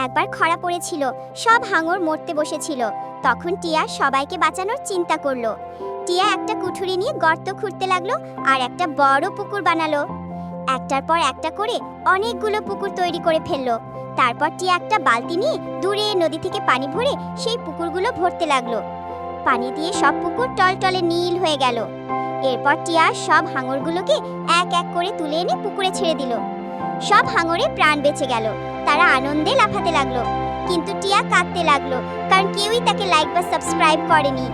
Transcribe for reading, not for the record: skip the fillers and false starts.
একবার খরা পড়েছিল, সব হাঙর মরতে বসেছিল। তখন টিয়া সবাইকে বাঁচানোর চিন্তা করলো। টিয়া একটা কুঠুরি নিয়ে গর্ত খুঁড়তে লাগলো আর একটা বড় পুকুর বানালো। একটার পর একটা করে অনেকগুলো পুকুর তৈরি করে ফেললো। তারপর টিয়া একটা বালতি নিয়ে দূরে নদী থেকে পানি ভরে সেই পুকুরগুলো ভরতে লাগলো। পানি দিয়ে সব পুকুর টলটলে নীল হয়ে গেল। এরপর টিয়া সব হাঙরগুলোকে এক এক করে তুলে এনে পুকুরে ছেড়ে দিল। সব হাঙরে প্রাণ বেঁচে গেল। তারা আনন্দে লাফাতে লাগলো। কিন্তু টিয়া কাঁদতে লাগলো, কারণ কেউই তাকে লাইক বা সাবস্ক্রাইব করেনি।